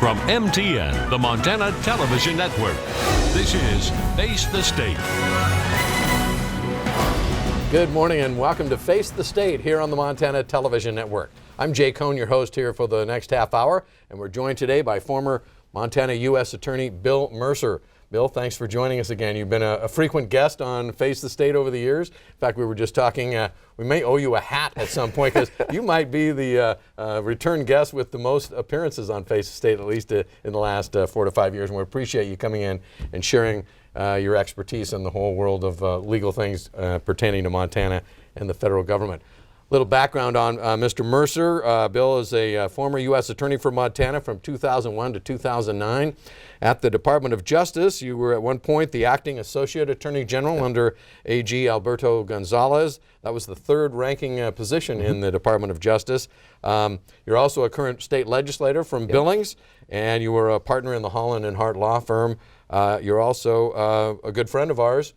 From MTN, the Montana Television Network, this is Face the State. Good morning and welcome to Face the State here on the Montana Television Network. I'm Jay Kohn, your host here for the next half hour, and we're joined today by former Montana U.S. Attorney Bill Mercer. Bill, thanks for joining us again. You've been a frequent guest on Face the State over the years. In fact, we were just talking, we may owe you a hat at some point because you might be the return guest with the most appearances on Face the State, at least in the last 4 to 5 years. And we appreciate you coming in and sharing your expertise in the whole world of legal things pertaining to Montana and the federal government. Little background on Mr. Mercer. Bill is a former U.S. Attorney for Montana from 2001 to 2009. At the Department of Justice, you were at one point the acting Associate Attorney General under AG Alberto Gonzalez. That was the third ranking position in the Department of Justice. You're also a current state legislator from Billings, and you were a partner in the Holland and Hart law firm. You're also a good friend of ours.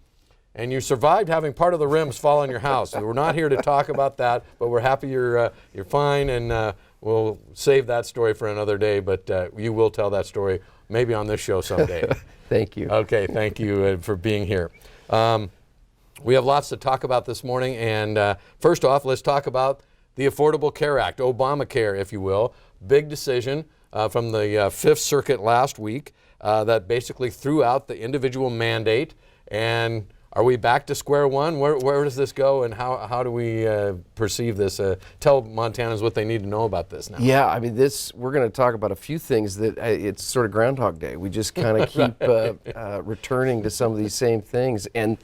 And you survived having part of the rims fall on your house. We're not here to talk about that, but we're happy you're fine, and we'll save that story for another day, but you will tell that story maybe on this show someday. Thank you. Okay, thank you for being here. We have lots to talk about this morning, and first off, let's talk about the Affordable Care Act, Obamacare, if you will. Big decision from the Fifth Circuit last week that basically threw out the individual mandate. And are we back to square one? Where does this go, and how do we perceive this? Tell Montanans what they need to know about this now. Yeah, I mean, we're going to talk about a few things that it's sort of Groundhog Day. We just kind of keep returning to some of these same things. And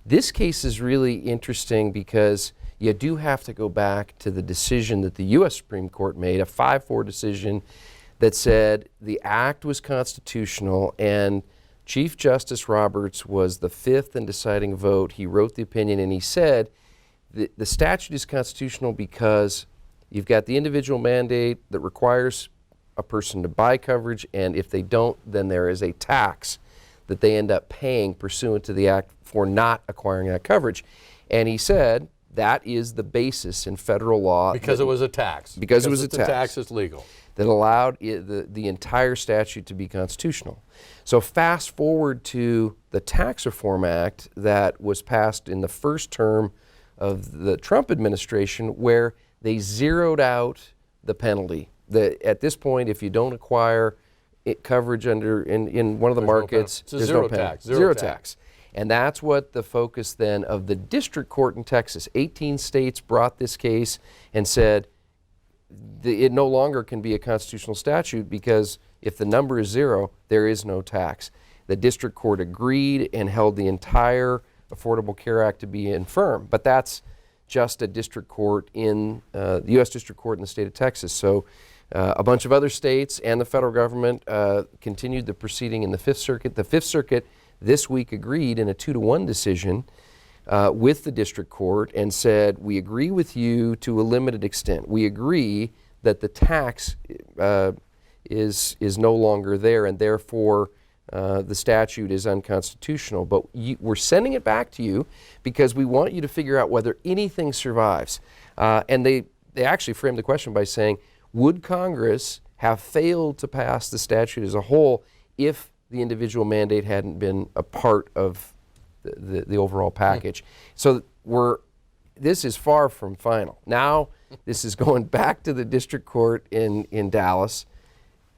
this case is really interesting because you do have to go back to the decision that the U.S. Supreme Court made, a 5-4 decision that said the act was constitutional, and Chief Justice Roberts was the fifth and deciding vote. He wrote the opinion, and he said the statute is constitutional because you've got the individual mandate that requires a person to buy coverage, and if they don't, then there is a tax that they end up paying pursuant to the act for not acquiring that coverage. And he said that is the basis in federal law. Because it was a tax. Because it was a tax. The tax is legal. That allowed the entire statute to be constitutional. So fast forward to the Tax Reform Act that was passed in the first term of the Trump administration, where they zeroed out the penalty. At this point, if you don't acquire coverage in one of the markets, there's no tax. Zero tax. And that's what the focus then of the district court in Texas. 18 states brought this case and said, it no longer can be a constitutional statute because if the number is zero, there is no tax. The district court agreed and held the entire Affordable Care Act to be infirm, but that's just a district court in the U.S. District Court in the state of Texas. So a bunch of other states and the federal government continued the proceeding in the Fifth Circuit. The Fifth Circuit this week agreed in a 2-1 decision with the district court and said, we agree with you to a limited extent. We agree that the tax is no longer there, and therefore the statute is unconstitutional. But we're sending it back to you because we want you to figure out whether anything survives. And they actually framed the question by saying, would Congress have failed to pass the statute as a whole if the individual mandate hadn't been a part of the overall package? So this is far from final. Now this is going back to the district court in Dallas.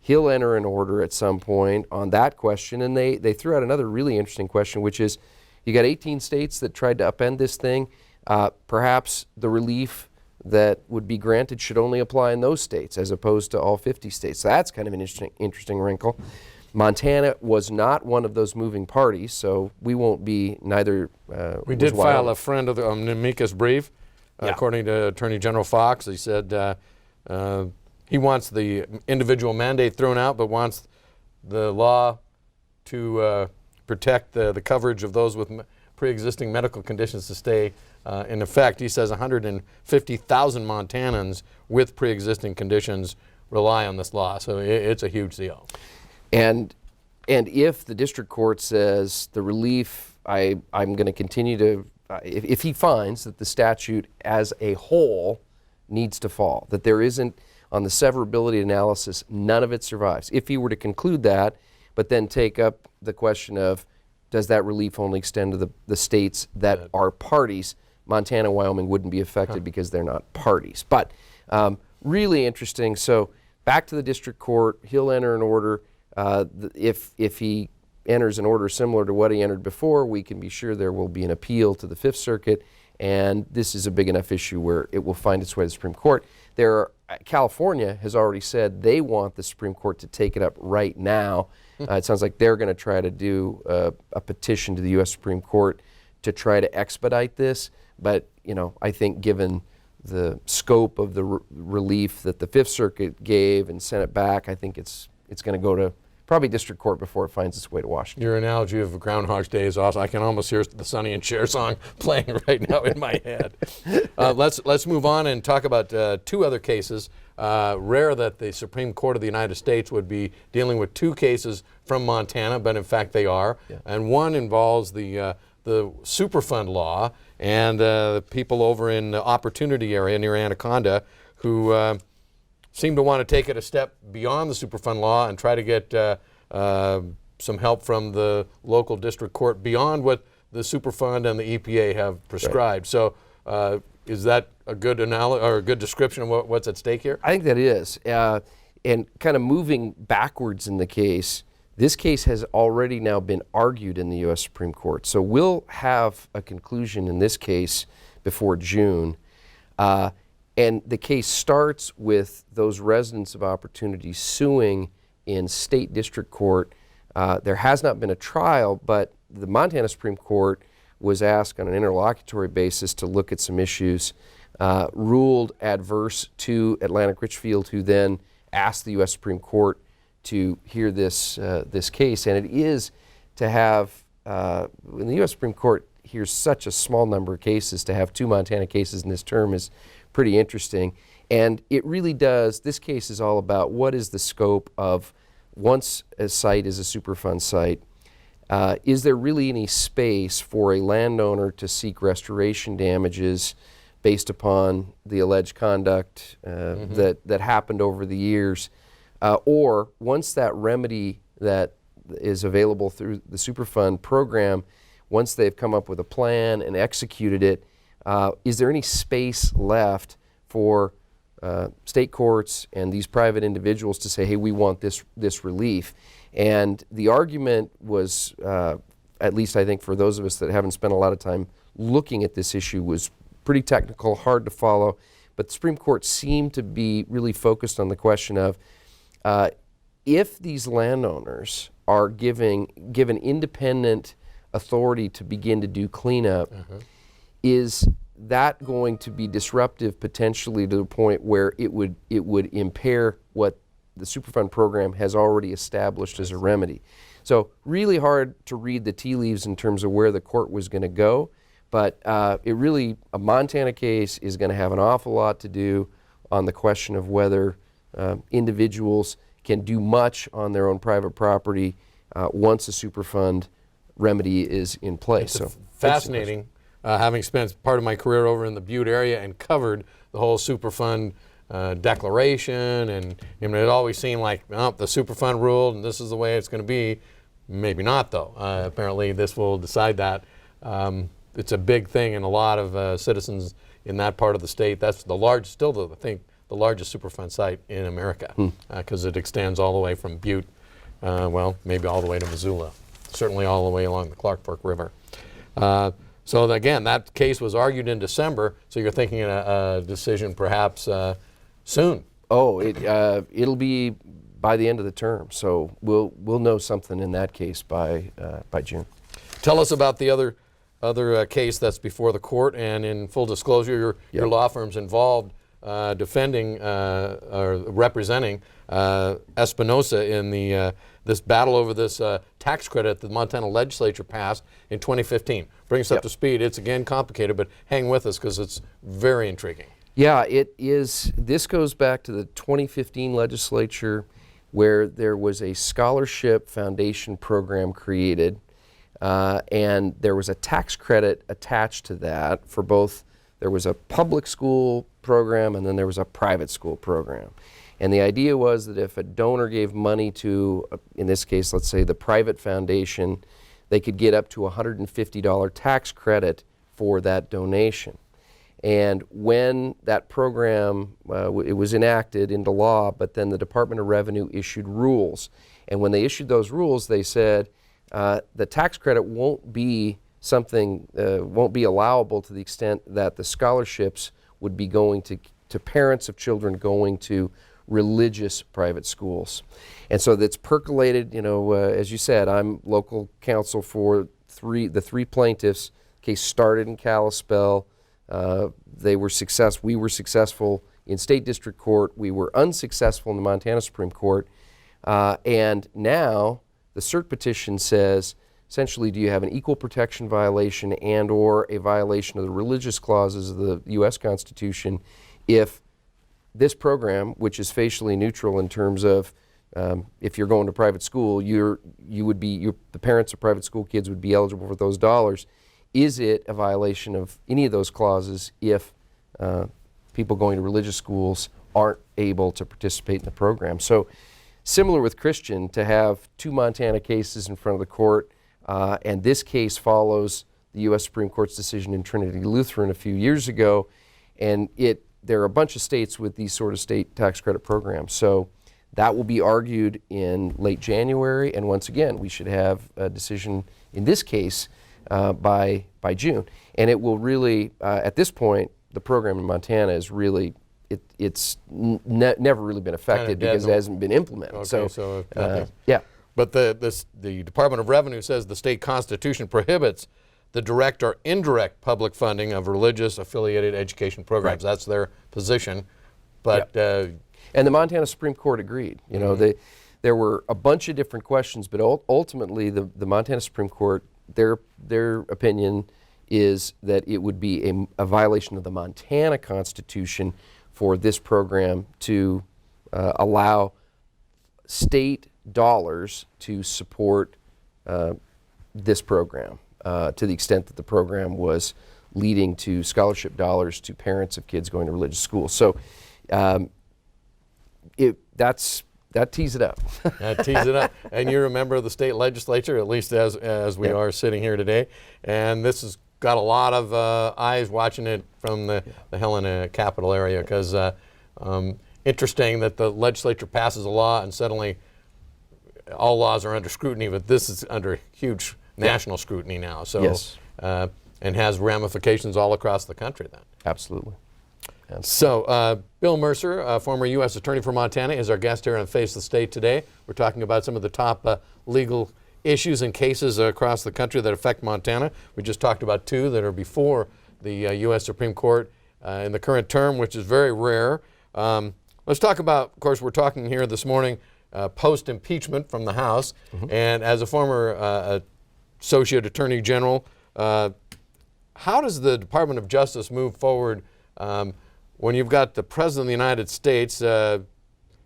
He'll enter an order at some point on that question, and they threw out another really interesting question, which is you got 18 states that tried to upend this thing. Perhaps the relief that would be granted should only apply in those states as opposed to all 50 states. So that's kind of an interesting wrinkle. Montana was not one of those moving parties, so we won't be neither. We did file a friend of the amicus brief, according to Attorney General Fox. He said he wants the individual mandate thrown out, but wants the law to protect the coverage of those with pre-existing medical conditions to stay in effect. He says 150,000 Montanans with pre-existing conditions rely on this law, so it's a huge deal. And if the district court says the relief, I'm going to continue to, if he finds that the statute as a whole needs to fall, that there isn't on the severability analysis, none of it survives. If he were to conclude that, but then take up the question of, does that relief only extend to the states that are parties, Montana and Wyoming wouldn't be affected because they're not parties. But really interesting. So back to the district court, he'll enter an order. If he enters an order similar to what he entered before, we can be sure there will be an appeal to the Fifth Circuit, and this is a big enough issue where it will find its way to the Supreme Court. California has already said they want the Supreme Court to take it up right now. It sounds like they're going to try to do a petition to the U.S. Supreme Court to try to expedite this. But, I think given the scope of the relief that the Fifth Circuit gave and sent it back, I think it's going to go to probably district court before it finds its way to Washington. Your analogy of Groundhog's Day is awesome. I can almost hear the Sonny and Cher song playing right now in my head. Let's move on and talk about two other cases. Rare that the Supreme Court of the United States would be dealing with two cases from Montana, but in fact they are. Yeah. And one involves the Superfund law and the people over in the Opportunity area near Anaconda who seem to want to take it a step beyond the Superfund law and try to get some help from the local district court beyond what the Superfund and the EPA have prescribed. Right. So is that a good or a good description of what's at stake here? I think that is. And kind of moving backwards in the case, this case has already now been argued in the U.S. Supreme Court. So we'll have a conclusion in this case before June. And the case starts with those residents of Opportunity suing in state district court. There has not been a trial, but the Montana Supreme Court was asked on an interlocutory basis to look at some issues, ruled adverse to Atlantic Richfield, who then asked the U.S. Supreme Court to hear this case. And it is to have, when the U.S. Supreme Court hears such a small number of cases, to have two Montana cases in this term is pretty interesting. And it really does, this case is all about what is the scope of, once a site is a Superfund site, is there really any space for a landowner to seek restoration damages based upon the alleged conduct that happened over the years? Or once that remedy that is available through the Superfund program, once they've come up with a plan and executed it, is there any space left for state courts and these private individuals to say, hey, we want this relief? And the argument was, at least I think for those of us that haven't spent a lot of time looking at this issue, was pretty technical, hard to follow. But the Supreme Court seemed to be really focused on the question of if these landowners are given independent authority to begin to do cleanup, is that going to be disruptive potentially to the point where it would impair what the Superfund program has already established as a remedy? So really hard to read the tea leaves in terms of where the court was going to go, but a Montana case is going to have an awful lot to do on the question of whether individuals can do much on their own private property once a Superfund remedy is in place. It's fascinating, having spent part of my career over in the Butte area and covered the whole Superfund declaration, and it always seemed like, oh, the Superfund ruled and this is the way it's going to be. Maybe not, though. Apparently this will decide that. It's a big thing, and a lot of citizens in that part of the state, that's the largest Superfund site in America, because it extends all the way from Butte, maybe all the way to Missoula, certainly all the way along the Clark Fork River. So again, that case was argued in December, so you're thinking a decision perhaps soon. Oh, it'll be by the end of the term, so we'll know something in that case by June. Tell us about the other case that's before the court, and in full disclosure, your law firm's involved defending or representing Espinosa in this battle over this tax credit that the Montana legislature passed in 2015. Bring us up to speed. It's again complicated, but hang with us because it's very intriguing. Yeah, it is. This goes back to the 2015 legislature, where there was a scholarship foundation program created, and there was a tax credit attached to that for both. There was a public school program and then there was a private school program. And the idea was that if a donor gave money to, in this case, let's say the private foundation, they could get up to a $150 tax credit for that donation. And when that program, it was enacted into law, but then the Department of Revenue issued rules. And when they issued those rules, they said the tax credit won't be something, won't be allowable to the extent that the scholarships would be going to parents of children going to religious private schools. And so that's percolated, as you said, I'm local counsel for the three plaintiffs. Case started in Kalispell. We were successful in state district court. We were unsuccessful in the Montana Supreme Court. And now the cert petition says, essentially, do you have an equal protection violation and or a violation of the religious clauses of the U.S. Constitution if this program, which is facially neutral in terms of if you're going to private school, the parents of private school kids would be eligible for those dollars. Is it a violation of any of those clauses if people going to religious schools aren't able to participate in the program? So similar with Christian, to have two Montana cases in front of the court, and this case follows the U.S. Supreme Court's decision in Trinity Lutheran a few years ago, and there are a bunch of states with these sort of state tax credit programs. So that will be argued in late January, and once again, we should have a decision in this case by June. And it will really, at this point, the program in Montana is really, it's never really been affected because it hasn't been implemented. Okay, so yeah. But the Department of Revenue says the state constitution prohibits the direct or indirect public funding of religious affiliated education programs. Right. That's their position. But and the Montana Supreme Court agreed. There were a bunch of different questions, but ultimately the Montana Supreme Court, their opinion is that it would be a violation of the Montana Constitution for this program to allow state dollars to support this program to the extent that the program was leading to scholarship dollars to parents of kids going to religious schools. So that tees it up. That tees it up. And you're a member of the state legislature, at least as we are sitting here today. And this has got a lot of eyes watching it from the Helena capital area, because interesting that the legislature passes a law and suddenly all laws are under scrutiny, but this is under huge national scrutiny now. So, yes. And has ramifications all across the country then. Absolutely. So, Bill Mercer, former U.S. Attorney for Montana, is our guest here on Face the State today. We're talking about some of the top legal issues and cases across the country that affect Montana. We just talked about two that are before the U.S. Supreme Court in the current term, which is very rare. Let's talk about, of course, we're talking here this morning post-impeachment from the House. Mm-hmm. And as a former Associate Attorney General, how does the Department of Justice move forward when you've got the President of the United States, in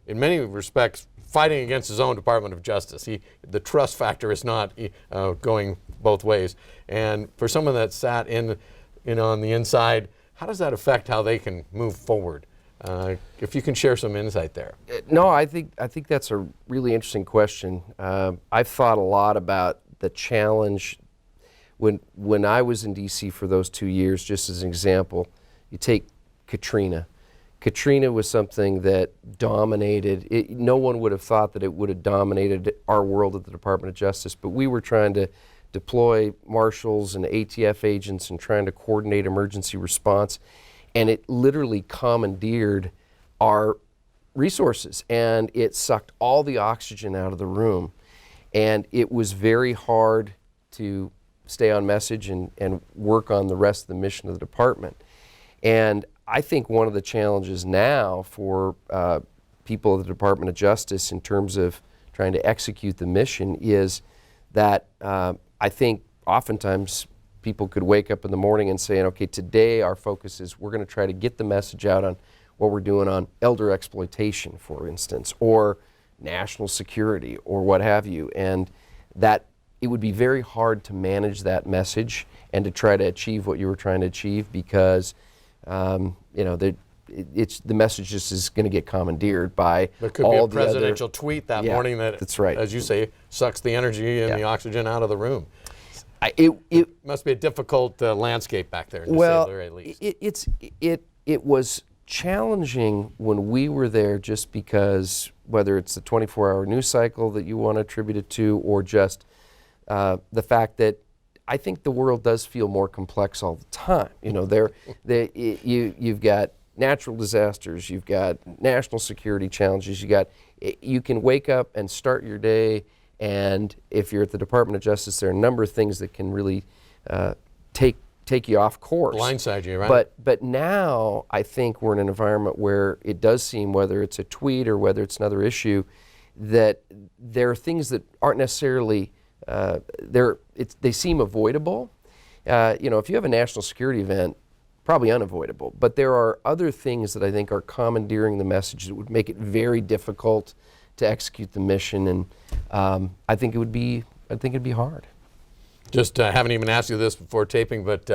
many respects, fighting against his own Department of Justice? The trust factor is not going both ways. And for someone that sat on the inside, how does that affect how they can move forward? If you can share some insight there. No, I think that's a really interesting question. I've thought a lot about the challenge. When I was in D.C. for those 2 years, just as an example, you take Katrina. Katrina was something that dominated. No one would have thought that it would have dominated our world at the Department of Justice, but we were trying to deploy marshals and ATF agents and trying to coordinate emergency response, and it literally commandeered our resources, and it sucked all the oxygen out of the room, and it was very hard to stay on message and work on the rest of the mission of the department. And I think one of the challenges now for people of the Department of Justice in terms of trying to execute the mission is that I think oftentimes people could wake up in the morning and say, okay, today our focus is we're going to try to get the message out on what we're doing on elder exploitation, for instance, or national security, or what have you. And that it would be very hard to manage that message and to try to achieve what you were trying to achieve because the message just is going to get commandeered by There could all be the a presidential tweet that morning that, that's right. as you say, sucks the energy and the oxygen out of the room. It must be a difficult landscape back there, to say the very least. It was challenging when we were there, just because whether it's the 24-hour news cycle that you want to attribute it to, or just the fact that I think the world does feel more complex all the time. You know, you've got natural disasters, you've got national security challenges, you can wake up and start your day, and if you're at the Department of Justice, there are a number of things that can really take you off course. Blindside you, right? But now I think we're in an environment where it does seem, whether it's a tweet or whether it's another issue, that there are things that aren't necessarily they seem avoidable. You know, if you have a national security event, probably unavoidable. But there are other things that I think are commandeering the message that would make it very difficult to execute the mission, and I think it'd be hard. Just haven't even asked you this before taping, but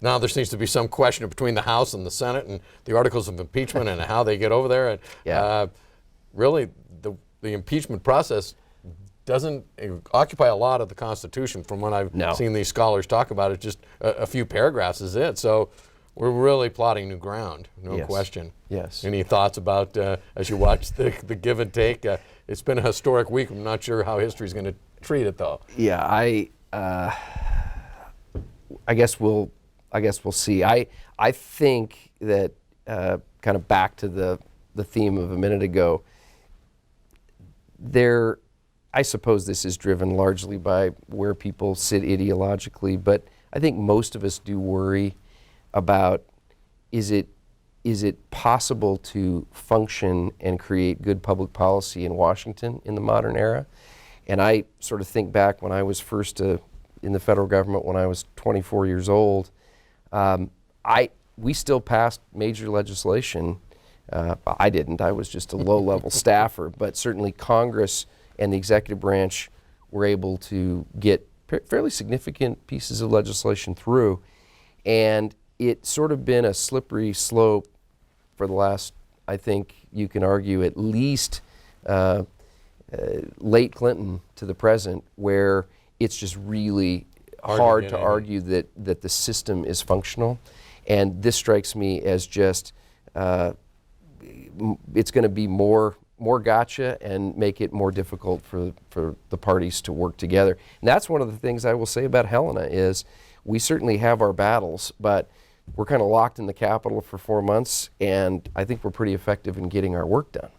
now there seems to be some question between the House and the Senate and the articles of impeachment and how they get over there. And really, the impeachment process doesn't occupy a lot of the Constitution from what I've seen these scholars talk about. It's just a few paragraphs is it. So we're really plotting new ground, no question. Yes. Any thoughts about, as you watch the give and take? It's been a historic week. I'm not sure how history's going to treat it, though. Yeah, I guess we'll see. I think that kind of back to the theme of a minute ago, I suppose this is driven largely by where people sit ideologically, but I think most of us do worry about, is it possible to function and create good public policy in Washington in the modern era? And I sort of think back when I was first in the federal government when I was 24 years old. We still passed major legislation. I didn't. I was just a low-level staffer. But certainly Congress and the executive branch were able to get fairly significant pieces of legislation through. And it's sort of been a slippery slope for the last, I think you can argue, at least late Clinton to the present, where it's just really hard to argue that the system is functional. And this strikes me as just, it's going to be more gotcha and make it more difficult for the parties to work together. And that's one of the things I will say about Helena is we certainly have our battles, but we're kind of locked in the Capitol for 4 months, and I think we're pretty effective in getting our work done.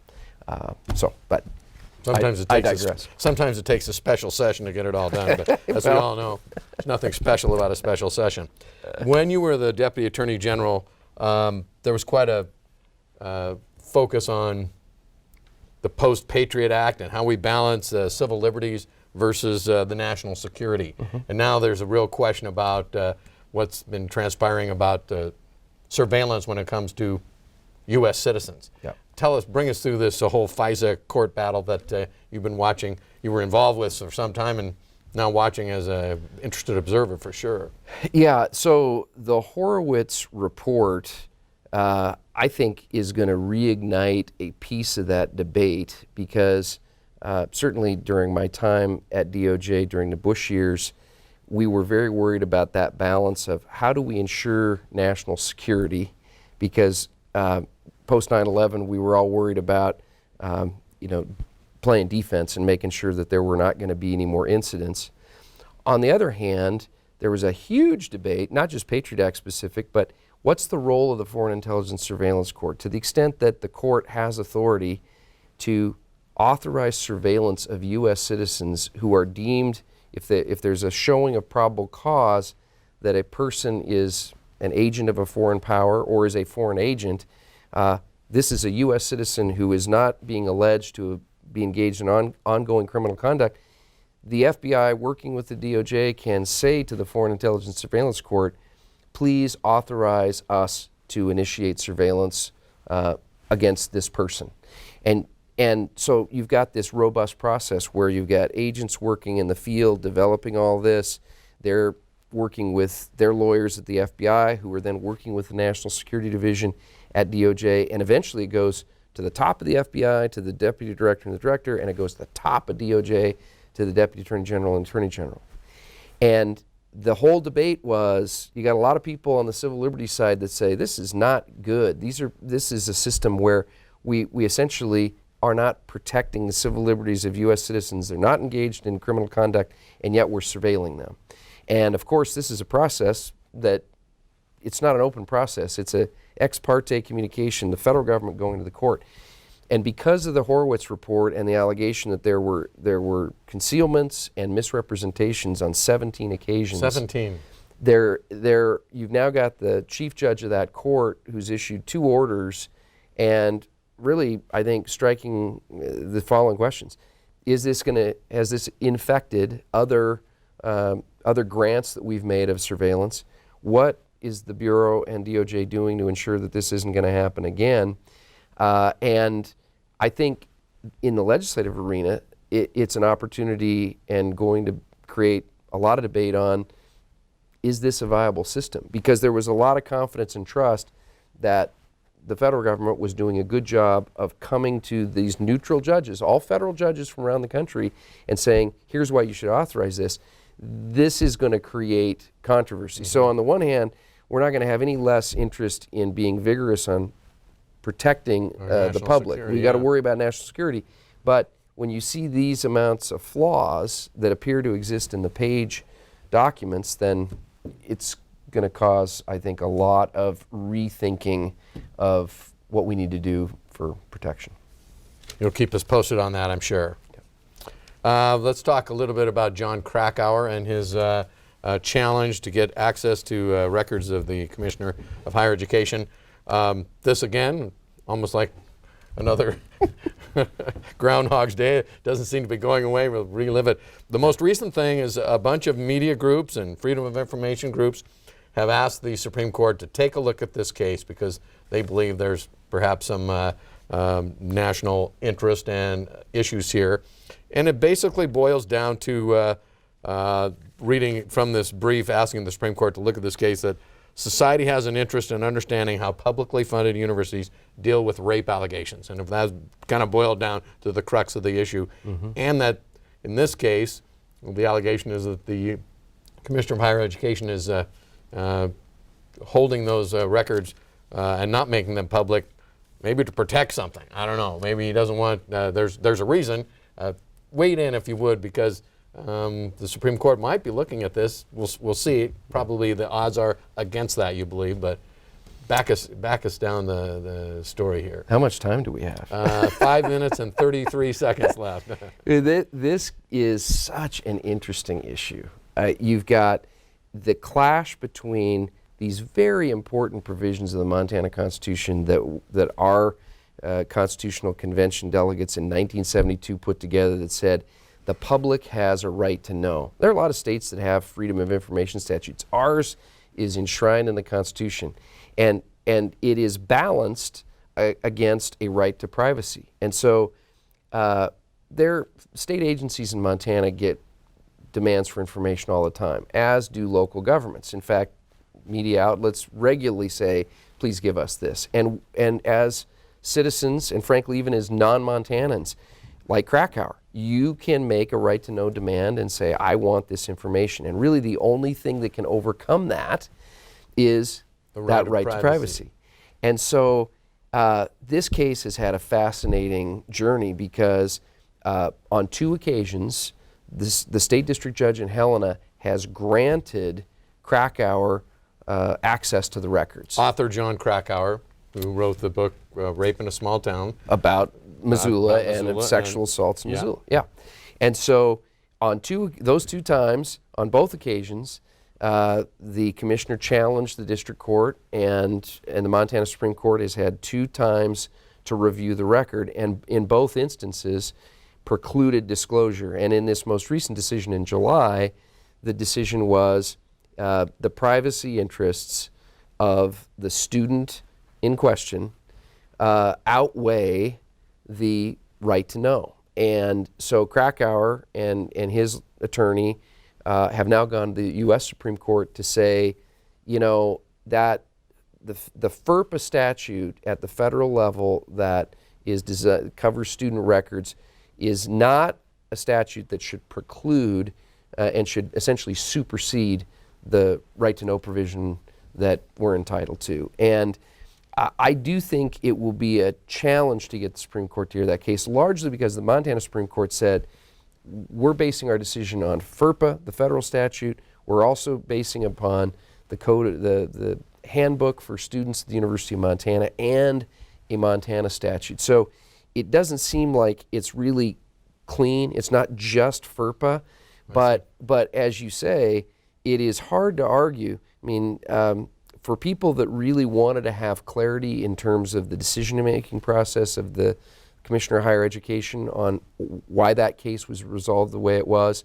Sometimes I digress. Sometimes it takes a special session to get it all done, but as we all know, there's nothing special about a special session. When you were the Deputy Attorney General, there was quite a focus on the Post-Patriot Act and how we balance civil liberties versus the national security. Mm-hmm. And now there's a real question about what's been transpiring about surveillance when it comes to U.S. citizens. Yep. Bring us through this whole FISA court battle that you've been watching, you were involved with for some time, and now watching as an interested observer for sure. Yeah, so the Horowitz report, I think, is going to reignite a piece of that debate because certainly during my time at DOJ during the Bush years, we were very worried about that balance of how do we ensure national security, because post 9/11 we were all worried about playing defense and making sure that there were not going to be any more incidents. On the other hand, there was a huge debate, not just Patriot Act specific, but what's the role of the Foreign Intelligence Surveillance Court? To the extent that the court has authority to authorize surveillance of U.S. citizens who are deemed, if there's a showing of probable cause that a person is an agent of a foreign power or is a foreign agent, this is a U.S. citizen who is not being alleged to be engaged in ongoing criminal conduct, the FBI working with the DOJ can say to the Foreign Intelligence Surveillance Court, please authorize us to initiate surveillance against this person. And so you've got this robust process where you've got agents working in the field, developing all this. They're working with their lawyers at the FBI, who are then working with the National Security Division, at DOJ, and eventually it goes to the top of the FBI, to the deputy director and the director, and it goes to the top of DOJ, to the deputy attorney general and attorney general. And the whole debate was, you got a lot of people on the civil liberties side that say this is not good. This is a system where we essentially are not protecting the civil liberties of U.S. citizens. They're not engaged in criminal conduct, and yet we're surveilling them. And of course, this is a process that it's not an open process. It's a ex parte communication, the federal government going to the court. And because of the Horowitz report and the allegation that there were concealments and misrepresentations on 17 occasions. 17. You've now got the chief judge of that court who's issued 2 orders, and really, I think, striking the following questions. Has this infected other grants that we've made of surveillance? What is the Bureau and DOJ doing to ensure that this isn't going to happen again? And I think in the legislative arena, it's an opportunity and going to create a lot of debate on, is this a viable system? Because there was a lot of confidence and trust that the federal government was doing a good job of coming to these neutral judges, all federal judges from around the country, and saying, here's why you should authorize this. This is going to create controversy. Mm-hmm. So on the one hand, we're not going to have any less interest in being vigorous on protecting the public. We got to worry about national security. But when you see these amounts of flaws that appear to exist in the page documents, then it's going to cause, I think, a lot of rethinking of what we need to do for protection. You'll keep us posted on that, I'm sure. Let's talk a little bit about John Krakauer and his challenge to get access to records of the Commissioner of Higher Education. This again, almost like another Groundhog's Day. It doesn't seem to be going away. We'll relive it. The most recent thing is a bunch of media groups and freedom of information groups have asked the Supreme Court to take a look at this case because they believe there's perhaps some national interest and issues here. And it basically boils down to reading from this brief asking the Supreme Court to look at this case, that society has an interest in understanding how publicly funded universities deal with rape allegations. And if that's kind of boiled down to the crux of the issue, and that in this case, the allegation is that the Commissioner of Higher Education is holding those records and not making them public, maybe to protect something. I don't know. Maybe he doesn't want, there's a reason. Wade in if you would, because the Supreme Court might be looking at this. We'll see. Probably the odds are against that, you believe, but back us down the story here. How much time do we have? 5 minutes and 33 seconds left. This is such an interesting issue. You've got the clash between these very important provisions of the Montana Constitution that our Constitutional Convention delegates in 1972 put together, that said the public has a right to know. There are a lot of states that have freedom of information statutes. Ours is enshrined in the Constitution, and it is balanced against a right to privacy. And so their state agencies in Montana get demands for information all the time, as do local governments. In fact, media outlets regularly say, please give us this. And as citizens, and frankly even as non-Montanans, like Krakauer, you can make a right to know demand and say, I want this information. And really the only thing that can overcome that is that right to privacy. And so this case has had a fascinating journey because on 2 occasions, the state district judge in Helena has granted Krakauer access to the records. Author John Krakauer, who wrote the book Rape in a Small Town. About Missoula and sexual assaults in Missoula. Yeah. And so on those two times, on both occasions, the commissioner challenged the district court, and the Montana Supreme Court has had 2 times to review the record, and in both instances precluded disclosure. And in this most recent decision in July, the decision was the privacy interests of the student in question outweigh the right to know. And so Krakauer and his attorney have now gone to the U.S. Supreme Court to say, you know, that the FERPA statute at the federal level that covers student records is not a statute that should preclude and should essentially supersede the right to know provision that we're entitled to. And I do think it will be a challenge to get the Supreme Court to hear that case, largely because the Montana Supreme Court said, we're basing our decision on FERPA, the federal statute. We're also basing upon the code, the handbook for students at the University of Montana, and a Montana statute. So it doesn't seem like it's really clean. It's not just FERPA, but as you say, it is hard to argue. I mean, for people that really wanted to have clarity in terms of the decision-making process of the Commissioner of Higher Education on why that case was resolved the way it was,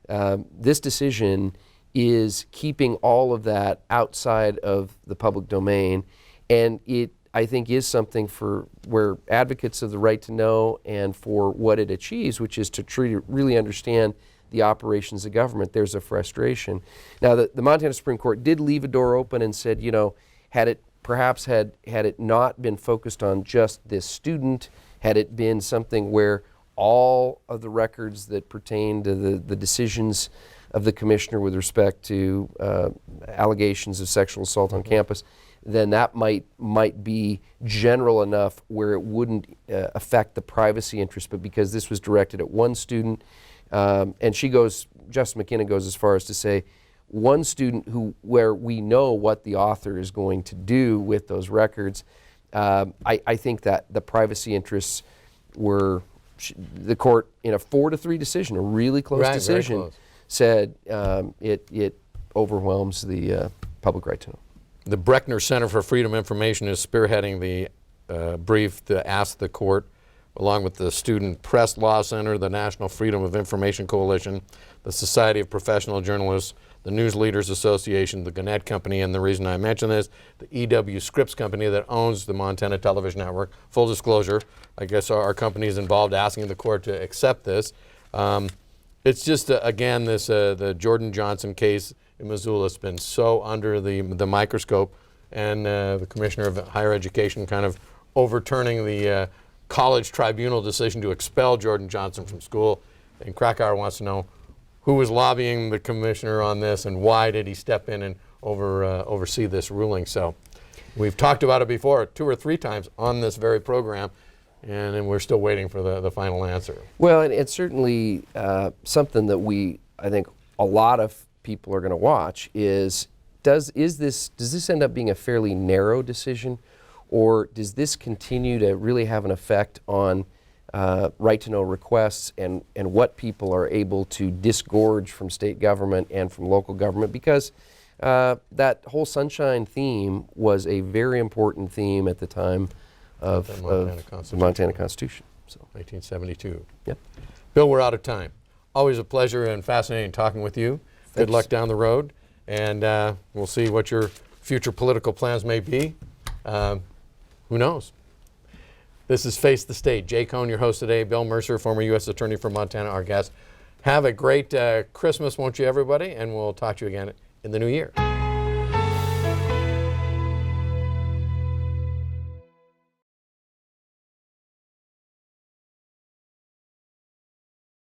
this decision is keeping all of that outside of the public domain, and it, I think, is something for where advocates of the right to know and for what it achieves, which is to really understand the operations of government. There's a frustration. Now, the Montana Supreme Court did leave a door open and said, you know, had it not been focused on just this student, had it been something where all of the records that pertain to the decisions of the commissioner with respect to allegations of sexual assault on campus, then that might be general enough where it wouldn't affect the privacy interest. But because this was directed at one student, and Justice McKinnon goes as far as to say, one student where we know what the author is going to do with those records, I think that the privacy interests were, the court in a 4-3 decision, a really close decision, said it overwhelms the public right to know. The Breckner Center for Freedom of Information is spearheading the brief to ask the court, along with the Student Press Law Center, the National Freedom of Information Coalition, the Society of Professional Journalists, the News Leaders Association, the Gannett Company, and the reason I mention this, the EW Scripps Company that owns the Montana Television Network. Full disclosure, I guess our company is involved asking the court to accept this. It's just, again, the Jordan Johnson case in Missoula has been so under the microscope, and the Commissioner of Higher Education kind of overturning the college tribunal decision to expel Jordan Johnson from school. And Krakauer wants to know who was lobbying the commissioner on this and why did he step in and oversee this ruling. So we've talked about it before 2 or 3 times on this very program, and we're still waiting for the final answer. Well, and it's certainly something that I think a lot of people are going to watch is, does this end up being a fairly narrow decision, or does this continue to really have an effect on right to know requests and what people are able to disgorge from state government and from local government? Because that whole sunshine theme was a very important theme at the time of the Montana Constitution. So 1972. Yep. Bill, we're out of time. Always a pleasure and fascinating talking with you. Thanks. Good luck down the road, and we'll see what your future political plans may be. Who knows? This is Face the State. Jay Kohn, your host today. Bill Mercer, former U.S. Attorney for Montana, our guest. Have a great Christmas, won't you, everybody? And we'll talk to you again in the new year.